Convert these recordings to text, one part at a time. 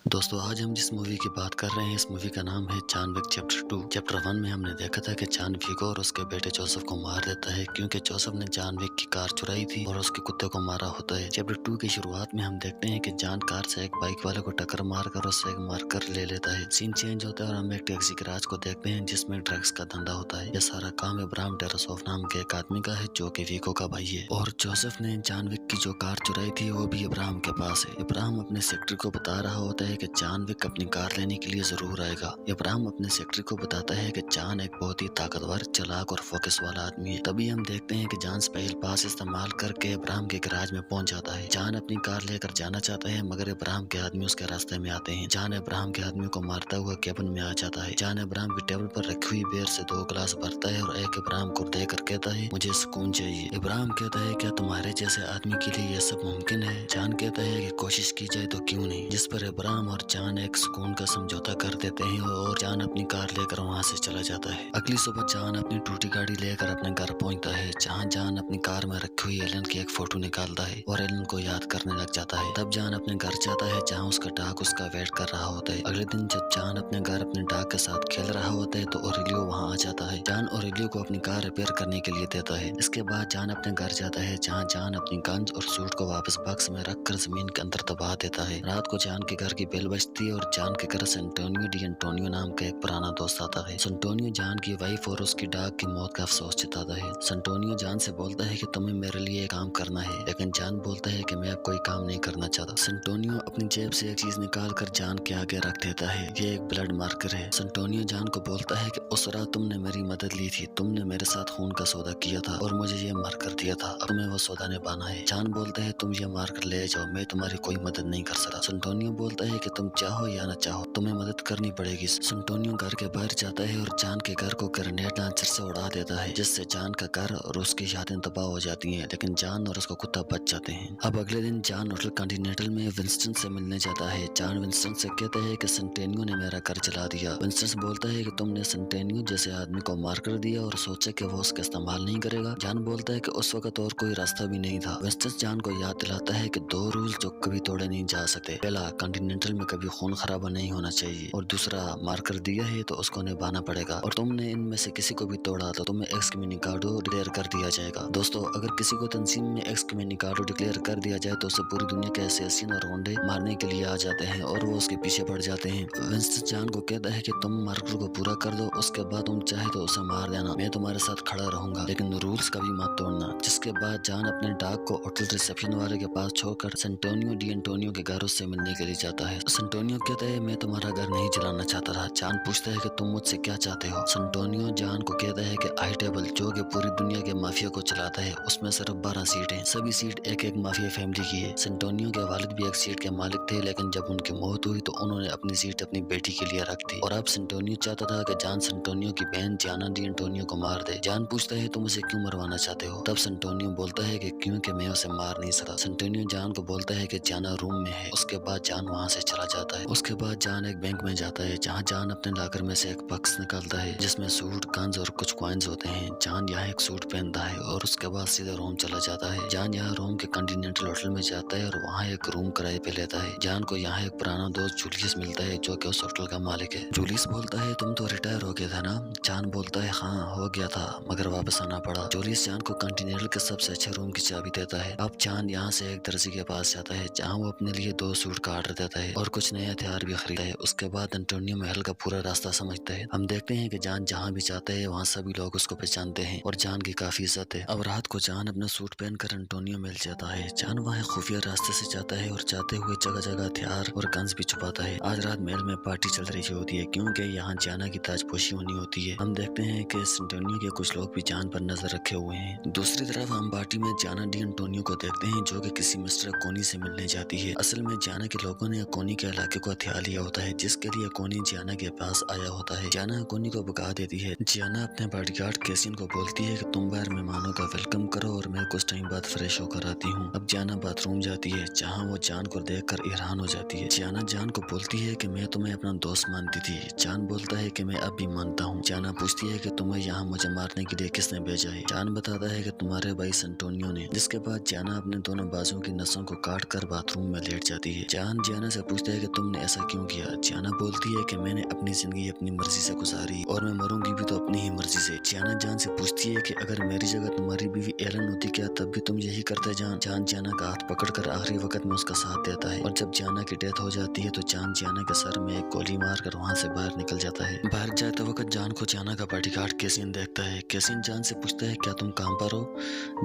दोस्तों आज हम जिस मूवी की बात कर रहे हैं इस मूवी का नाम है जॉन विक चैप्टर 2। चैप्टर 1 में हमने देखा था कि जॉन विक और उसके बेटे जोसेफ को मार देता है क्योंकि जोसेफ ने जॉन विक की कार चुराई थी और उसके कुत्ते को मारा होता है। चैप्टर 2 की शुरुआत में हम देखते हैं कि जॉन कार से एक बाइक वाले को टक्कर मारकर उससे एक मारकर ले लेता है। सीन चेंज होता है और हम एक टैक्सी गैराज को देखते हैं जिसमें ड्रग्स का धंधा होता है। यह सारा काम इब्राहिम टेरासोफ नाम के एक आदमी का है जो कि विको का भाई है और जोसेफ ने जॉन विक की जो कार चुराई थी वो भी इब्राहिम के पास है। इब्राहिम अपने सेक्रेटरी को बता रहा होता है कि जॉन विक अपनी कार लेने के लिए जरूर आएगा। इब्राहिम अपने सेक्रेटरी को बताता है कि जॉन एक बहुत ही ताकतवर, चालाक और फोकस वाला आदमी है। तभी हम देखते हैं कि जॉन स्पेशल पास इस्तेमाल करके इब्राहिम के गैराज में पहुंच जाता है। जॉन अपनी कार लेकर जाना चाहता है मगर इब्राहिम के आदमी उसके रास्ते में आते हैं। जॉन इब्राहिम के आदमी को मारता हुआ केबिन में आ जाता है। जॉन इब्राहिम की टेबल पर रखी हुई बियर से 2 गिलास भरता है और एक इब्राहिम को देकर कहता है मुझे सुकून चाहिए। इब्राहिम कहता है क्या तुम्हारे जैसे आदमी के लिए यह सब मुमकिन है? जॉन कहता है कि कोशिश की जाए तो क्यों नहीं, जिस पर इब्राहिम और जॉन एक सुकून का समझौता कर देते हैं और जॉन अपनी कार लेकर वहां से चला जाता है। अगली सुबह जॉन अपनी टूटी गाड़ी लेकर अपने घर पहुंचता है जहां जॉन अपनी कार में रखी हुई एलन की एक फोटो निकालता है और एलन को याद करने लग जाता है। तब जॉन अपने घर जाता है जहां उसका डॉग उसका वेट कर रहा होता है। अगले दिन जब जॉन अपने घर अपने डॉग के साथ खेल रहा होता है तो ओरेलियो वहां आ जाता है। जॉन ओरेलियो को अपनी कार रिपेयर करने के लिए देता है। इसके बाद जॉन अपने घर जाता है जहां जॉन अपनी गन्स और सूट को वापस बॉक्स में रखकर जमीन के अंदर दबा देता है। रात को जॉन के घर की बेल बजती है और जॉन के घर सेंटोनियो डी एंटोनियो नाम का एक पुराना दोस्त आता है। सेंटोनियो जॉन की वाइफ और उसकी डॉग की मौत का अफसोस जताता है। सेंटोनियो जॉन से बोलता है कि तुम्हें मेरे लिए काम करना है, लेकिन जॉन बोलता है कि मैं अब कोई काम नहीं करना चाहता। सेंटोनियो अपनी जेब से एक चीज निकाल कर जॉन के आगे रख देता है। ये एक ब्लड मार्कर है। सेंटोनियो जॉन को बोलता है कि उस रात तुमने मेरी मदद ली थी, तुमने मेरे साथ खून का सौदा किया था और मुझे ये मार्कर दिया था, अब तुम्हें वो सौदा निभाना है। जॉन बोलता है तुम ये मार्कर ले जाओ, मैं तुम्हारी कोई मदद नहीं कर सकता। सेंटोनियो बोलता है कि तुम चाहो या न चाहो तुम्हें मदद करनी पड़ेगी। सेंटोनियो घर के बाहर जाता है और जॉन के घर को ग्रेनेड लॉन्चर से उड़ा देता है जिससे जॉन का घर और उसकी यादें तबाह हो जाती हैं, लेकिन जॉन और उसका कुत्ता बच जाते हैं। अब अगले दिन जॉन होटल कॉन्टिनेंटल में विंस्टन से मिलने जाता है। जॉन विंस्टन से कहता है कि सेंटेनियो ने मेरा घर जला दिया। विंस्टन बोलता है कि तुमने सेंटेनियो जैसे आदमी को मार कर दिया और सोचा कि वो उसका इस्तेमाल नहीं करेगा। जॉन बोलता है कि उस वक्त और कोई रास्ता भी नहीं था। विंस्टन जॉन को याद दिलाता है कि 2 रूल जो कभी तोड़े नहीं जा सकते। पहला, कॉन्टिनेंटल में कभी खून खराबा नहीं होना चाहिए और दूसरा, मारकर दिया है तो उसको निभाना पड़ेगा और तुमने इनमें से किसी को भी तोड़ा तो तुम्हें एक्सकम्युनिकाडो डिक्लेयर कर दिया जाएगा। दोस्तों अगर किसी को तंजीम में एक्सकम्युनिकाडो डिक्लेयर कर दिया जाए तो उसे पूरी दुनिया के असैसिन और गुंडे मारने के लिए आ जाते हैं और वो उसके पीछे पड़ जाते हैं। विंस्टन जॉन को कहता है कि तुम मार्कर को पूरा कर दो, उसके बाद तुम चाहे तो उसे मार देना, मैं तुम्हारे साथ खड़ा रहूंगा, लेकिन रूल्स कभी मत तोड़ना। जिसके बाद जॉन अपने डॉग को होटल रिसेप्शन वाले के पास छोड़कर सेंटोनियो डी एंटोनियो के घर उससे मिलने के लिए जाता है। सेंटोनियो कहता है मैं तुम्हारा घर नहीं जलाना चाहता था। जॉन पूछता है कि तुम मुझसे क्या चाहते हो? सेंटोनियो जॉन को कहता है कि आई टेबल जो कि पूरी दुनिया के माफिया को चलाता है उसमें सिर्फ 12 सीट हैं, सभी सीट एक एक माफिया फैमिली की है। सेंटोनियो के वालिद भी एक सीट के मालिक थे, लेकिन जब उनकी मौत हुई तो उन्होंने अपनी सीट अपनी बेटी के लिए रख दी और अब सेंटोनियो चाहता था कि जॉन सेंटोनियो की बहन जियाना डी एंटोनियो को मार दे। जॉन पूछता है तुम उसे क्यों मरवाना चाहते हो? तब सेंटोनियो बोलता है कि क्योंकि मैं उसे मार नहीं सकता। सेंटोनियो जॉन को बोलता है कि जियाना रूम में है। उसके बाद जॉन वहां से चला जाता है। उसके बाद जॉन एक बैंक में जाता है जहाँ जॉन अपने लॉकर में से एक बक्स निकालता है जिसमें सूट, गन्स और कुछ कॉइन्स होते हैं। जॉन यहाँ एक सूट पहनता है और उसके बाद सीधा रोम चला जाता है। जॉन यहाँ रोम के कॉन्टिनेंटल होटल में जाता है और वहाँ एक रूम किराए पे लेता है। जॉन को यहाँ एक पुराना दोस्त जूलियस मिलता है जो कि उस होटल का मालिक है। जूलियस बोलता है तुम तो रिटायर हो गया था ना? जॉन बोलता है हाँ हो गया था मगर वापस आना पड़ा। जूलियस जॉन को कॉन्टिनेंटल के सबसे अच्छे रूम की चाबी देता है। अब जॉन यहाँ से एक दर्जी के पास जाता है जहाँ वो अपने लिए 2 सूट का ऑर्डर देता है और कुछ नए हथियार भी खरीदता है। उसके बाद एंटोनियो महल का पूरा रास्ता समझता है। हम देखते हैं कि जॉन जहाँ भी जाता है वहाँ सभी लोग उसको पहचानते हैं और जॉन की काफी इज्जत है। अब रात को जॉन अपना सूट पहनकर एंटोनियो मिल जाता है। जॉन वहाँ खुफिया रास्ते से जाता है और जाते हुए जगह जगह हथियार और गन्स भी छुपाता है। आज रात महल में पार्टी चल रही होती है क्योंकि यहाँ जियाना की ताजपोशी होनी होती है। हम देखते हैं कि एंटोनियो के कुछ लोग भी जॉन पर नजर रखे हुए हैं। दूसरी तरफ हम पार्टी में जियाना डी एंटोनियो को देखते हैं जो कि किसी मिस्टर कोनी से मिलने जाती है। असल में जियाना के लोगों ने कोनी के इलाके को हथियार लिया होता है जिसके लिए कोनी जियाना के पास आया होता है। जियाना कोनी को भगा देती है। जियाना अपने बॉडीगार्ड कैसिन को बोलती है कि तुम बाहर मेहमानों का वेलकम करो और मैं कुछ टाइम बाद फ्रेश होकर आती हूँ। अब जियाना बाथरूम जाती है जहाँ वो जॉन को देखकर हैरान हो जाती है। जियाना जॉन को बोलती है कि मैं तुम्हें अपना दोस्त मानती थी। जॉन बोलता है कि मैं अब भी मानता हूँ। जियाना पूछती है कि तुम्हें यहाँ मुझे मारने के लिए किसने भेजा है? जॉन बताता है कि तुम्हारे भाई सेंटोनियो ने। जिसके बाद जियाना अपने दोनों बाजुओं की नसों को काट कर बाथरूम में लेट जाती है। जॉन जियाना से पूछता है कि तुमने ऐसा क्यों किया। जियाना बोलती है कि मैंने अपनी जिंदगी अपनी मर्जी से गुजारी और मैं मरूंगी भी तो अपनी ही मर्जी से। जियाना जान से पूछती है कि अगर मेरी जगह तुम्हारी बीवी एलन होती क्या तब भी तुम यही करते जान। जान जियाना का हाथ पकड़कर आखिरी वक्त में उसका साथ देता है और जब जियाना की डेथ हो जाती है तो जान जियाना के सर में एक गोली मारकर वहाँ से बाहर निकल जाता है। बाहर जाते वक्त जान को जियाना का बॉडीगार्ड केसिन देखता है। केसिन जान से पूछता है क्या तुम काम पर हो।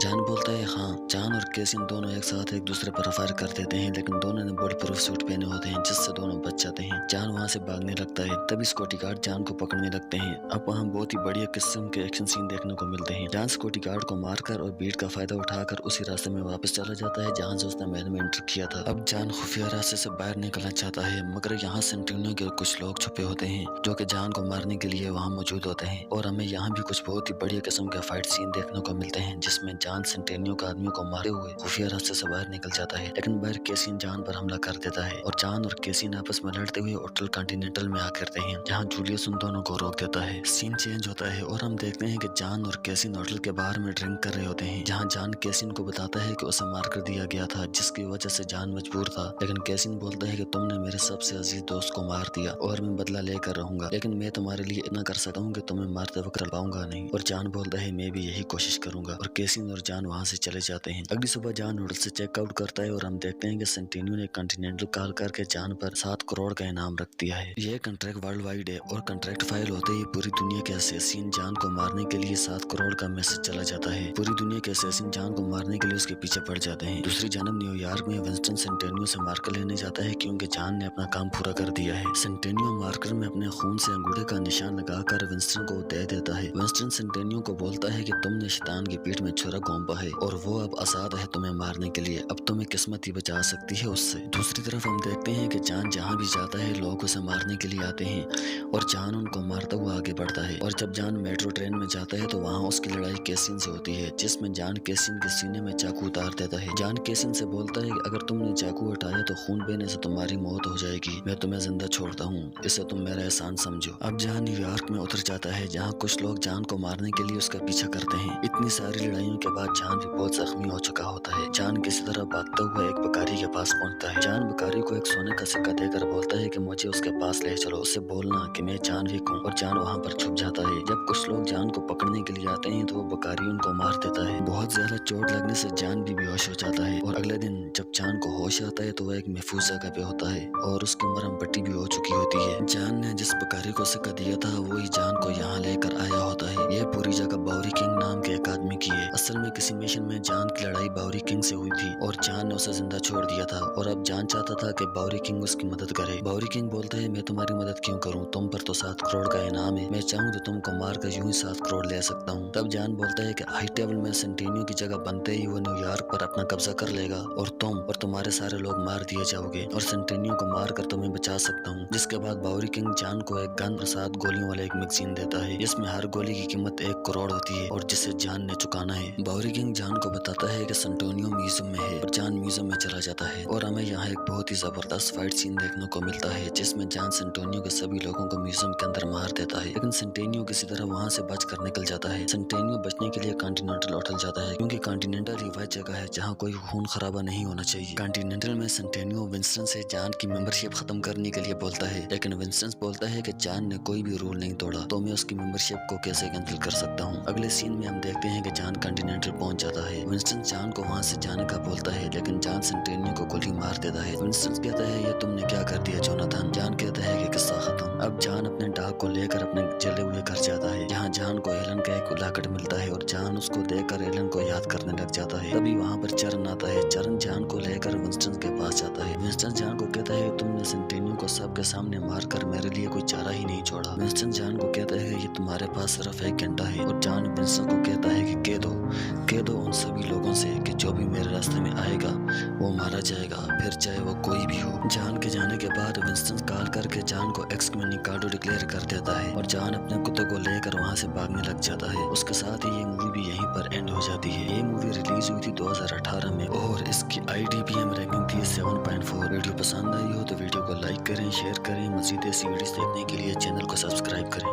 जान बोलता है हाँ। जान और केसिन दोनों एक साथ एक दूसरे पर फायर कर देते हैं लेकिन दोनों ने बुलेट प्रूफ सूट पहने होते हैं जिससे दोनों बच जाते हैं। जान वहाँ से भागने लगता है तभी सिक्योरिटी गार्ड जान को पकड़ने लगते हैं। अब वहाँ बहुत ही बढ़िया किस्म के एक्शन सीन देखने को मिलते हैं। जान सिक्योरिटी गार्ड को मारकर और भीड़ का फायदा उठाकर उसी रास्ते में वापस चला जाता है जहाँ से उसने महल में एंटर किया था। अब जान खुफिया रास्ते से बाहर निकलना चाहता है मगर यहाँ सेंटिनियो के कुछ लोग छुपे होते हैं जो कि जान को मारने के लिए वहाँ मौजूद होते हैं और हमें यहाँ भी कुछ बहुत ही बढ़िया किस्म के फाइट सीन देखने को मिलते हैं जिसमें जान सेंटिनियो के आदमियों को मारते हुए खुफिया रास्ते से बाहर निकल जाता है लेकिन बाहर केसिन जान पर हमला कर देता है और जान और केसिन आपस में लड़ते हुए होटल कॉन्टिनेंटल में आते हैं जहाँ जूलियस उन दोनों को रोक देता है। सीन चेंज होता है और हम देखते हैं कि जान और केसिन होटल के बाहर में ड्रिंक कर रहे होते हैं जहाँ जान केसिन को बताता है कि उसे मार कर दिया गया था जिसकी वजह से जान मजबूर था लेकिन केसिन बोलता है कि तुमने मेरे सबसे अजीज दोस्त को मार दिया और मैं बदला लेकर रहूंगा लेकिन मैं तुम्हारे लिए इतना कर सकता हूँ कि तुम्हें मारते वक्त पाऊंगा नहीं। और जान बोलता है मैं भी यही कोशिश करूंगा और केसिन और जान वहाँ से चले जाते हैं। अगली सुबह जान होटल से चेकआउट करता है और हम देखते हैं कि सेंटिनियो ने कॉन्टिनेंटल कॉल करके जान पर 7 करोड़ का इनाम रख दिया है। यह कॉन्ट्रैक्ट वर्ल्ड वाइड है और कॉन्ट्रैक्ट फाइल होते ही पूरी दुनिया के असैसिन जान को मारने के लिए 7 करोड़ का मैसेज चला जाता है। पूरी दुनिया के असैसिन जान को मारने के लिए उसके पीछे पड़ जाते हैं। दूसरी जानब न्यूयॉर्क में विंस्टन सेंटेनियो से मार्कर लेने जाता है क्योंकि जान ने अपना काम पूरा कर दिया है। सेंटेनियो मार्कर में अपने खून से अंगूठे का निशान लगाकर विंस्टन को दे देता है। विंस्टन सेंटेनियो को बोलता है कि तुमने शैतान की पीठ में छुरा घोंपा है और वो अब आजाद है तुम्हें मारने के लिए। अब तुम्हें किस्मत ही बचा सकती है उससे। दूसरी तरफ हम देखते हैं कि जान जहाँ भी जाता है लोग उसे मारने के लिए आते हैं और जान उनको मारता हुआ आगे बढ़ता है। और जब जान मेट्रो ट्रेन में जाता है तो वहाँ उसकी लड़ाई केसिन से होती है जिसमें जान केसिन के सीने में चाकू उतार देता है। जान केसिन से बोलता है कि अगर तुमने चाकू हटाया तो खून बहने से तुम्हारी मौत हो जाएगी। मैं तुम्हें जिंदा छोड़ता हूँ, इसे तुम मेरा एहसान समझो। अब जान न्यूयॉर्क में उतर जाता है जहाँ कुछ लोग जान को मारने के लिए उसका पीछा करते हैं। इतनी सारी लड़ाइयों के बाद जान भी बहुत जख्मी हो चुका होता है। जान किसी तरह भागता हुआ एक बकारी के पास पहुंचता है। जान बकारी को एक सोने का सिक्का देकर बोलता है कि मुझे उसके पास ले चलो, उससे बोलना कि मैं जान विक हूँ। और जान वहाँ पर छुप जाता है। जब कुछ लोग जान को पकड़ने के लिए आते हैं तो वो बकारी उनको मार देता है। बहुत ज्यादा चोट लगने से जान भी बेहोश हो जाता है और अगले दिन जब जान को होश आता है तो वह एक महफूज जगह पे होता है और उसकी मरहम पट्टी भी हो चुकी होती है। जान ने जिस बकारी को सिक्का दिया था वही जान को यहाँ लेकर आया होता है। यह पूरी जगह बाउरी किंग नाम के एक आदमी की है। असल में किसी मिशन में जान की लड़ाई बाउरी किंग से हुई थी और जान ने उसे जिंदा छोड़ दिया था और अब जान चाहता था कि बाउरी किंग उसकी मदद करे। बाउरी किंग बोलता है मैं तुम्हारी मदद क्यों करूँ, तुम पर तो 7 करोड़ का इनाम है, मैं चाहूँ तो तुमको मार कर यूं ही 7 करोड़ ले सकता हूँ। तब जान बोलता है कि हाई टेबल में सेंटिनियो की जगह बनते ही वो न्यूयॉर्क पर अपना कब्जा कर लेगा और तुम और तुम्हारे सारे लोग मार दिए जाओगे और सेंटिनियो को मार कर तुम्हें बचा सकता हूँ। जिसके बाद बाउरी किंग जान को एक गन और 7 गोलियों वाला एक मैगजीन देता है जिसमें हर गोली की कीमत 1 करोड़ होती है और जिसे जान ने चुकाना है। बाउरी किंग जान को बताता है कि सेंटोनियो म्यूजियम में है और जान म्यूजियम में चला जाता है और हमें यहाँ एक बहुत ही जबरदस्त फाइट सीन देखने को मिलता है जिसमें जान सेंटोनियो के सभी लोगों को म्यूजियम के अंदर मार देता है लेकिन सेंटेनियो किसी तरह वहाँ से बच कर निकल जाता है। सेंटेनियो बचने के लिए कॉन्टिनेंटल होटल जाता है क्योंकि कॉन्टिनेंटल ही वह जगह है जहाँ कोई खून खराबा नहीं होना चाहिए। कॉन्टिनेंटल में सेंटेनियो विंस्टन से जान की मेंबरशिप खत्म करने के लिए बोलता है लेकिन विंस्टन बोलता है कि जान ने कोई भी रूल नहीं तोड़ा तो मैं उसकी मेंबरशिप को कैसे कैंसिल कर सकता हूँ। अगले सीन में हम देखते हैं कि जान कॉन्टिनेंटल पहुंच जाता है। विंस्टन जान को वहाँ से जाने का बोलता है लेकिन जान सेंटेनियो को गोली मार देता है। विंस्टन कहता है ये तुमने क्या कर दिया जोनाथन। जान कहता है कि किस्सा खत्म। अब जान अपने डाक को लेकर अपने जले हुए घर जाता है जहाँ जान को एलन का एक लॉकेट मिलता है और जान उसको देखकर एलन को याद करने लग जाता है। तभी वहाँ पर चरण आता है। चरण जान को लेकर विंस्टन के पास जाता है। विंस्टन जान को कहता है तुमने सेंटेनियो को सबके सामने मारकर मेरे लिए कोई चारा ही नहीं छोड़ा। विंस्टन जान को कहता है ये तुम्हारे पास सिर्फ 1 घंटा है और जान विंस्टन को कहता है कि कह दो उन सभी लोगों से कि जो भी मेरे रास्ते में आएगा वो मारा जाएगा, फिर चाहे वो कोई भी हो। जान के जाने के बाद विंस्टन कॉल करके जान को एक्सकम्युनिकाडो डिक्लेयर कर देता है और जान अपने कुत्ते को लेकर वहाँ से भागने लग जाता है। उसके साथ ही ये मूवी भी यहीं पर एंड हो जाती है। ये मूवी रिलीज हुई थी 2018 में और इसकी IDPM रैंकिंग थी 7.4। वीडियो पसंद आई हो तो वीडियो को लाइक करें, शेयर करें। मज़ीद ऐसी वीडियोस देखने के लिए चैनल को सब्सक्राइब करें।